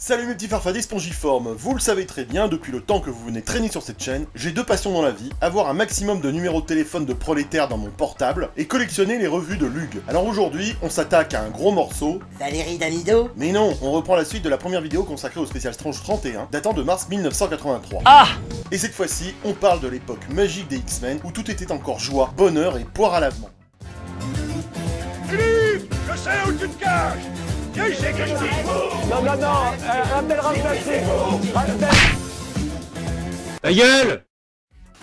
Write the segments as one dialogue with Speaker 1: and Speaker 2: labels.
Speaker 1: Salut mes petits farfadets spongiformes, vous le savez très bien, depuis le temps que vous venez traîner sur cette chaîne, j'ai deux passions dans la vie, avoir un maximum de numéros de téléphone de prolétaires dans mon portable, et collectionner les revues de Lug. Alors aujourd'hui, on s'attaque à un gros morceau...
Speaker 2: Valérie Damido?
Speaker 1: Mais non, on reprend la suite de la première vidéo consacrée au spécial Strange 31, datant de mars 1983.
Speaker 2: Ah!
Speaker 1: Et cette fois-ci, on parle de l'époque magique des X-Men, où tout était encore joie, bonheur et poire à lavement.
Speaker 3: Philippe, je sais où tu te caches. Viens ici, Christy.
Speaker 4: Non, rappelle remplacé.
Speaker 5: Ta gueule!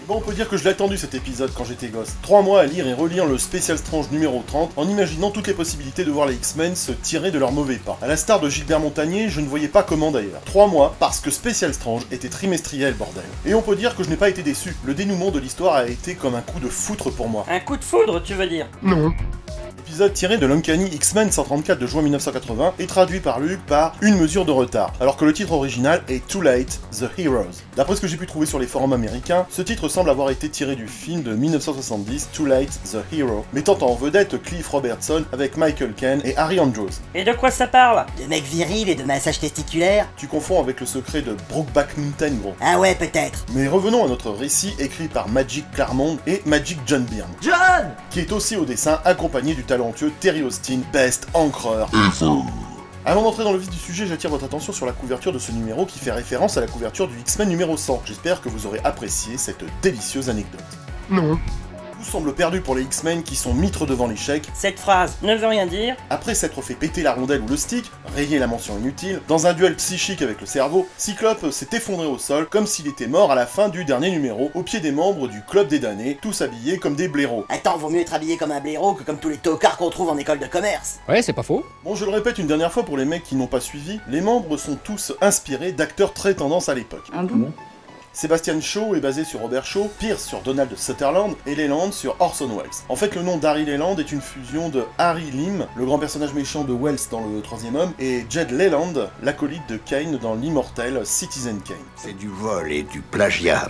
Speaker 1: Bon, on peut dire que je l'ai attendu cet épisode quand j'étais gosse. 3 mois à lire et relire le spécial Strange numéro 30, en imaginant toutes les possibilités de voir les X-Men se tirer de leur mauvais pas. À la star de Gilbert Montagnier, je ne voyais pas comment d'ailleurs. 3 mois, parce que Spécial Strange était trimestriel, bordel. Et on peut dire que je n'ai pas été déçu. Le dénouement de l'histoire a été comme un coup de foutre pour moi.
Speaker 2: Un coup de foudre, tu veux dire?
Speaker 1: Non. Épisode tiré de l'Uncanny X-Men 134 de juin 1980 et traduit par Luke par Une mesure de retard, alors que le titre original est Too Late, The Heroes. D'après ce que j'ai pu trouver sur les forums américains, ce titre semble avoir été tiré du film de 1970 Too Late, The Hero, mettant en vedette Cliff Robertson avec Michael Caine et Harry Andrews.
Speaker 2: Et de quoi ça parle? De mecs virils et de massage testiculaire?
Speaker 1: Tu confonds avec le secret de Brokeback Mountain, gros.
Speaker 2: Ah ouais, peut-être.
Speaker 1: Mais revenons à notre récit écrit par Magic Claremont et Magic John Byrne.
Speaker 2: John!
Speaker 1: Qui est aussi au dessin, accompagné du talentueux Terry Austin, best encreur. Avant d'entrer dans le vif du sujet, j'attire votre attention sur la couverture de ce numéro qui fait référence à la couverture du X-Men numéro 100. J'espère que vous aurez apprécié cette délicieuse anecdote. Non. Tout semble perdu pour les X-Men qui sont mitres devant l'échec.
Speaker 2: Cette phrase ne veut rien dire.
Speaker 1: Après s'être fait péter la rondelle ou le stick, rayer la mention inutile, dans un duel psychique avec le cerveau, Cyclope s'est effondré au sol comme s'il était mort à la fin du dernier numéro, au pied des membres du Club des damnés, tous habillés comme des blaireaux.
Speaker 2: Attends, vaut mieux être habillé comme un blaireau que comme tous les tocards qu'on trouve en école de commerce.
Speaker 5: Ouais, c'est pas faux.
Speaker 1: Bon, je le répète une dernière fois pour les mecs qui n'ont pas suivi, les membres sont tous inspirés d'acteurs très tendance à l'époque.
Speaker 6: Ah bon?
Speaker 1: Sebastian Shaw est basé sur Robert Shaw, Pierce sur Donald Sutherland et Leland sur Orson Welles. En fait, le nom d'Harry Leland est une fusion de Harry Lim, le grand personnage méchant de Wells dans le Troisième Homme, et Jed Leland, l'acolyte de Kane dans l'immortel Citizen Kane.
Speaker 7: C'est du vol et du plagiat.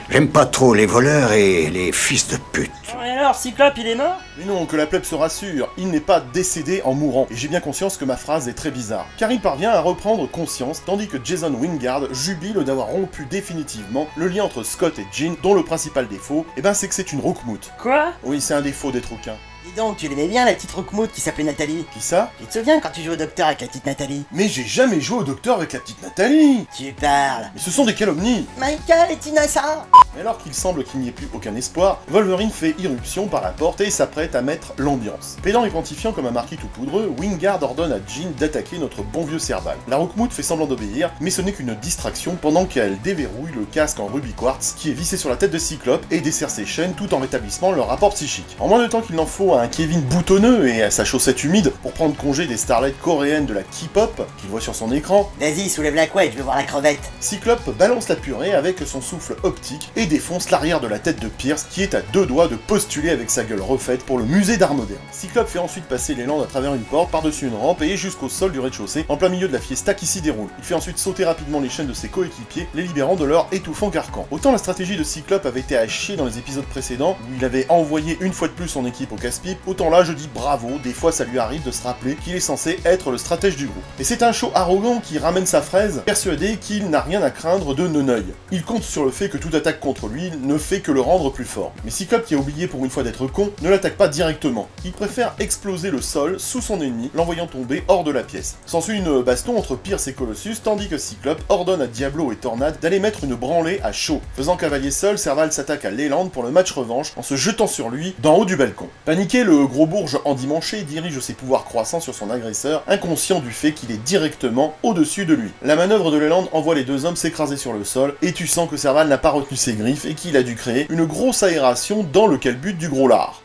Speaker 7: J'aime pas trop les voleurs et les fils de pute.
Speaker 2: Et alors, Cyclope, il est mort?
Speaker 1: Mais non, que la plèbe se rassure, il n'est pas décédé en mourant, et j'ai bien conscience que ma phrase est très bizarre. Car il parvient à reprendre conscience, tandis que Jason Wingard jubile d'avoir rompu définitivement le lien entre Scott et Jean, dont le principal défaut, c'est que c'est une roukmout.
Speaker 2: Quoi?
Speaker 1: Oui, c'est un défaut d'être rouquin.
Speaker 2: Dis donc, tu l'aimais bien la petite roukmout qui s'appelait Nathalie?
Speaker 1: Qui ça?
Speaker 2: Tu te souviens quand tu jouais au docteur avec la petite Nathalie?
Speaker 1: Mais j'ai jamais joué au docteur avec la petite Nathalie!
Speaker 2: Tu parles.
Speaker 1: Mais ce sont des calomnies!
Speaker 2: Michael est innocent!
Speaker 1: Mais alors qu'il semble qu'il n'y ait plus aucun espoir, Wolverine fait irruption par la porte et s'apprête à mettre l'ambiance. Pédant et quantifiant comme un marquis tout poudreux, Wingard ordonne à Jean d'attaquer notre bon vieux Serval. La roukmout fait semblant d'obéir, mais ce n'est qu'une distraction pendant qu'elle déverrouille le casque en rubis quartz qui est vissé sur la tête de Cyclope et desserre ses chaînes tout en rétablissant leur rapport psychique. En moins de temps qu'il n'en faut à un Kevin boutonneux et à sa chaussette humide pour prendre congé des starlettes coréennes de la K-pop qu'il voit sur son écran,
Speaker 2: Vas-y, soulève la couette, je veux voir la crevette.
Speaker 1: Cyclope balance la purée avec son souffle optique et défonce l'arrière de la tête de Pierce qui est à deux doigts de postuler avec sa gueule refaite pour le musée d'art moderne. Cyclope fait ensuite passer l'élan à travers une porte par-dessus une rampe et jusqu'au sol du rez-de-chaussée en plein milieu de la fiesta qui s'y déroule. Il fait ensuite sauter rapidement les chaînes de ses coéquipiers, les libérant de leur étouffant carcan. Autant la stratégie de Cyclope avait été à chier dans les épisodes précédents où il avait envoyé une fois de plus son équipe au casse-pipe, autant là je dis bravo, des fois ça lui arrive de se rappeler qu'il est censé être le stratège du groupe. Et c'est un show arrogant qui ramène sa fraise, persuadé qu'il n'a rien à craindre de Neneuil. Il compte sur le fait que toute attaque contre lui ne fait que le rendre plus fort. Mais Cyclope, qui a oublié pour une fois d'être con, ne l'attaque pas directement. Il préfère exploser le sol sous son ennemi, l'envoyant tomber hors de la pièce. S'ensuit une baston entre Pierce et Colossus, tandis que Cyclope ordonne à Diablo et Tornade d'aller mettre une branlée à Shaw. Faisant cavalier seul, Serval s'attaque à Leland pour le match revanche en se jetant sur lui d'en haut du balcon. Paniqué, le gros bourge endimanché dirige ses pouvoirs croissants sur son agresseur, inconscient du fait qu'il est directement au-dessus de lui. La manœuvre de Leland envoie les deux hommes s'écraser sur le sol, et tu sens que Serval n'a pas retenu ses griffes et qu'il a dû créer une grosse aération dans le calbut du gros lard.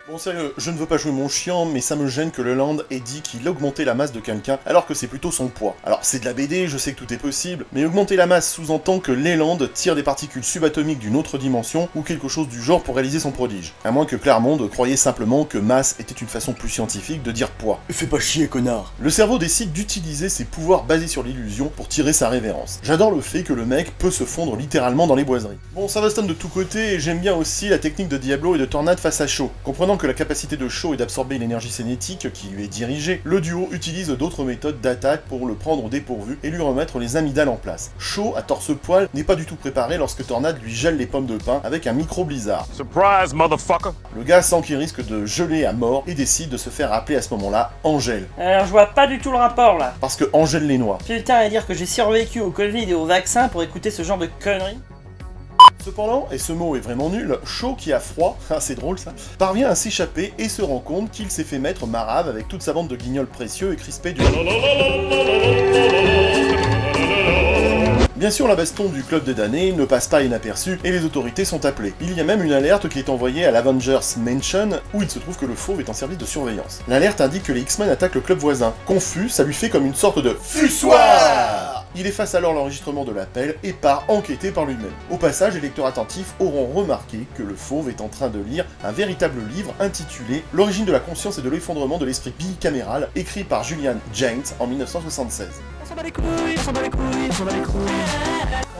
Speaker 1: Bon, Bon sérieux, je ne veux pas jouer mon chiant, mais ça me gêne que Leland ait dit qu'il augmentait la masse de quelqu'un, alors que c'est plutôt son poids. Alors c'est de la BD, je sais que tout est possible, mais augmenter la masse sous-entend que Leland tire des particules subatomiques d'une autre dimension, ou quelque chose du genre pour réaliser son prodige. À moins que Claremont croyait simplement que masse était une façon plus scientifique de dire poids.
Speaker 2: Fais pas chier, connard.
Speaker 1: Le cerveau décide d'utiliser ses pouvoirs basés sur l'illusion pour tirer sa révérence. J'adore le fait que le mec peut se fondre littéralement dans les boiseries. Bon, ça va stun de tous côtés, et j'aime bien aussi la technique de Diablo et de Tornade face à Shaw. Comprenant que la capacité de Shaw est d'absorber l'énergie cinétique qui lui est dirigée, le duo utilise d'autres méthodes d'attaque pour le prendre au dépourvu et lui remettre les amygdales en place. Shaw, à torse-poil, n'est pas du tout préparé lorsque Tornade lui gèle les pommes de pin avec un micro-blizzard.
Speaker 3: Surprise, motherfucker!
Speaker 1: Le gars sent qu'il risque de geler à mort et décide de se faire appeler à ce moment-là Angèle.
Speaker 5: Alors je vois pas du tout le rapport là.
Speaker 1: Parce que Angèle les noie.
Speaker 5: Putain, à dire que j'ai survécu au Covid et au vaccin pour écouter ce genre de conneries.
Speaker 1: Cependant, et ce mot est vraiment nul, Shaw qui a froid, ah c'est drôle ça, parvient à s'échapper et se rend compte qu'il s'est fait mettre marave avec toute sa bande de guignols précieux et crispés du... Bien sûr, la baston du Club des damnés ne passe pas inaperçue et les autorités sont appelées. Il y a même une alerte qui est envoyée à l'Avengers Mansion où il se trouve que le fauve est en service de surveillance. L'alerte indique que les X-Men attaquent le club voisin. Confus, ça lui fait comme une sorte de fussoir. Il efface alors l'enregistrement de l'appel et part enquêter par lui-même. Au passage, les lecteurs attentifs auront remarqué que le fauve est en train de lire un véritable livre intitulé « L'origine de la conscience et de l'effondrement de l'esprit bicaméral » écrit par Julian Jaynes en 1976.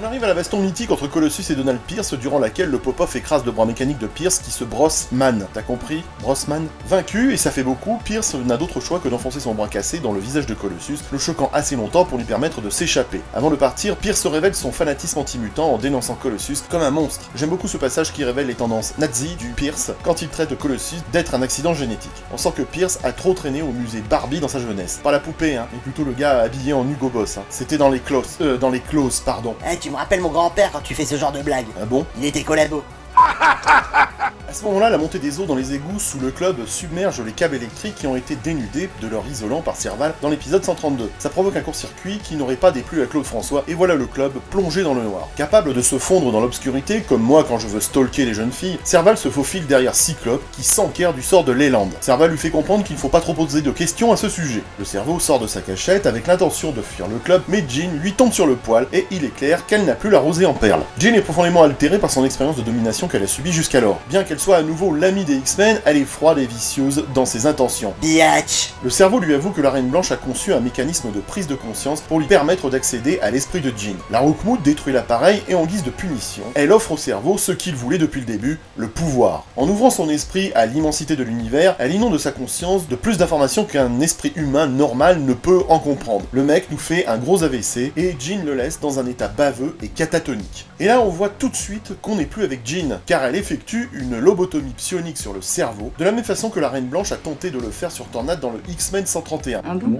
Speaker 1: On arrive à la baston mythique entre Colossus et Donald Pierce, durant laquelle le pop-off écrase le bras mécanique de Pierce qui se brosse man. T'as compris? Brossman. Vaincu, et ça fait beaucoup, Pierce n'a d'autre choix que d'enfoncer son bras cassé dans le visage de Colossus, le choquant assez longtemps pour lui permettre de s'échapper. Avant de partir, Pierce révèle son fanatisme anti-mutant en dénonçant Colossus comme un monstre. J'aime beaucoup ce passage qui révèle les tendances nazi du Pierce quand il traite Colossus d'être un accident génétique. On sent que Pierce a trop traîné au musée Barbie dans sa jeunesse. Pas la poupée, hein, mais plutôt le gars habillé en Hugo Boss. Hein. C'était dans les clauses, pardon.
Speaker 2: Tu me rappelles mon grand-père quand tu fais ce genre de blague.
Speaker 1: Ah bon?
Speaker 2: Il était collabo.
Speaker 1: À ce moment-là, la montée des eaux dans les égouts sous le club submerge les câbles électriques qui ont été dénudés de leur isolant par Serval dans l'épisode 132. Ça provoque un court-circuit qui n'aurait pas déplu à Claude François, et voilà le club plongé dans le noir. Capable de se fondre dans l'obscurité, comme moi quand je veux stalker les jeunes filles, Serval se faufile derrière Cyclope, qui s'enquiert du sort de Leland. Serval lui fait comprendre qu'il ne faut pas trop poser de questions à ce sujet. Le cerveau sort de sa cachette avec l'intention de fuir le club, mais Jean lui tombe sur le poil, et il est clair qu'elle n'a plus la rosée en perles. Jean est profondément altérée par son expérience de domination qu'elle a subie jusqu'alors. Bien qu'elle soit à nouveau l'amie des X-Men, elle est froide et vicieuse dans ses intentions.
Speaker 2: Biatch.
Speaker 1: Le cerveau lui avoue que la Reine Blanche a conçu un mécanisme de prise de conscience pour lui permettre d'accéder à l'esprit de Jean. La Roukmout détruit l'appareil et en guise de punition, elle offre au cerveau ce qu'il voulait depuis le début, le pouvoir. En ouvrant son esprit à l'immensité de l'univers, elle inonde sa conscience de plus d'informations qu'un esprit humain normal ne peut en comprendre. Le mec nous fait un gros AVC et Jean le laisse dans un état baveux et catatonique. Et là on voit tout de suite qu'on n'est plus avec Jean, car elle effectue une lobotomie psionique sur le cerveau, de la même façon que la Reine Blanche a tenté de le faire sur Tornade dans le X-Men 131.
Speaker 6: Ah bon?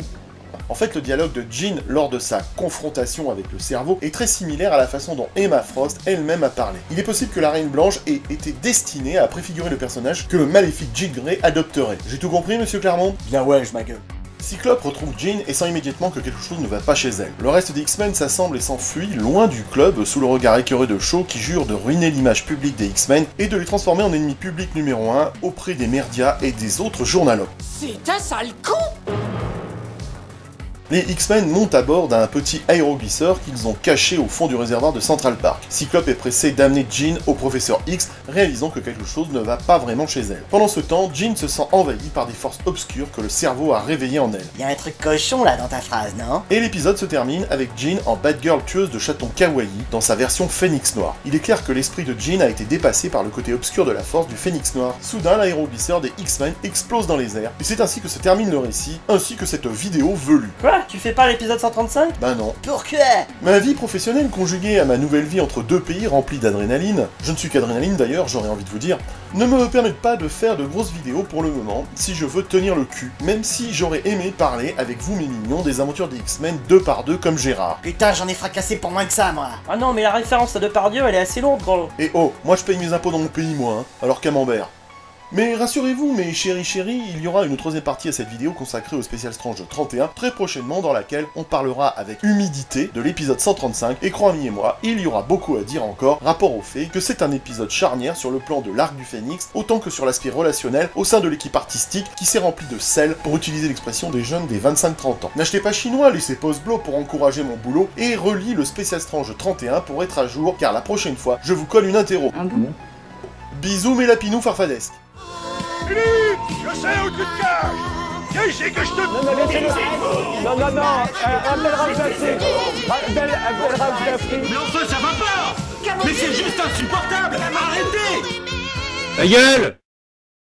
Speaker 1: En fait, le dialogue de Jean lors de sa confrontation avec le cerveau est très similaire à la façon dont Emma Frost elle-même a parlé. Il est possible que la Reine Blanche ait été destinée à préfigurer le personnage que le maléfique Jean Grey adopterait. J'ai tout compris, monsieur Claremont?
Speaker 2: Bien ouais, je ma gueule.
Speaker 1: Cyclope retrouve Jean et sent immédiatement que quelque chose ne va pas chez elle. Le reste des X-Men s'assemble et s'enfuit loin du club sous le regard écœuré de Shaw qui jure de ruiner l'image publique des X-Men et de les transformer en ennemis publics numéro 1 auprès des médias et des autres journalogues.
Speaker 6: C'est un sale con!
Speaker 1: Les X-Men montent à bord d'un petit aéroglisseur qu'ils ont caché au fond du réservoir de Central Park. Cyclope est pressé d'amener Jean au professeur X, réalisant que quelque chose ne va pas vraiment chez elle. Pendant ce temps, Jean se sent envahi par des forces obscures que le cerveau a réveillées en elle.
Speaker 2: Y a un truc cochon là dans ta phrase, non?
Speaker 1: Et l'épisode se termine avec Jean en bad girl tueuse de chatons kawaii dans sa version Phénix Noir. Il est clair que l'esprit de Jean a été dépassé par le côté obscur de la force du Phénix Noir. Soudain, l'aéroglisseur des X-Men explose dans les airs, et c'est ainsi que se termine le récit, ainsi que cette vidéo velue.
Speaker 5: Quoi? Tu fais pas l'épisode 135?
Speaker 1: Ben non.
Speaker 2: Pourquoi?
Speaker 1: Ma vie professionnelle conjuguée à ma nouvelle vie entre deux pays remplis d'adrénaline, je ne suis qu'adrénaline d'ailleurs, j'aurais envie de vous dire, ne me permettent pas de faire de grosses vidéos pour le moment, si je veux tenir le cul, même si j'aurais aimé parler avec vous mes mignons des aventures des X-Men 2 par 2 comme Gérard.
Speaker 2: Putain, j'en ai fracassé pour moins que ça, moi.
Speaker 5: Ah non, mais la référence à Depardieu, elle est assez lourde, gros.
Speaker 1: Et oh, moi je paye mes impôts dans mon pays moi, hein, alors Camembert. Mais rassurez-vous, mes chéris, il y aura une troisième partie à cette vidéo consacrée au Special Strange 31 très prochainement, dans laquelle on parlera avec humidité de l'épisode 135, et crois-moi et moi, il y aura beaucoup à dire encore, rapport au fait que c'est un épisode charnière sur le plan de l'arc du Phénix, autant que sur l'aspect relationnel au sein de l'équipe artistique qui s'est remplie de sel, pour utiliser l'expression des jeunes des 25-30 ans. N'achetez pas chinois, laissez pause blow pour encourager mon boulot, et relis le Special Strange 31 pour être à jour, car la prochaine fois, je vous colle une interro.
Speaker 6: Ah bon?
Speaker 1: Bisous mes lapinous farfadesques.
Speaker 3: Philippe, je sais où tu te caches. Viens ici que je te...
Speaker 4: Non, non, laissez-le. Non, non, non. Abdel Razafri.
Speaker 3: Mais enfin, ça va pas. Mais c'est juste insupportable. Arrêtez.
Speaker 8: Ta gueule!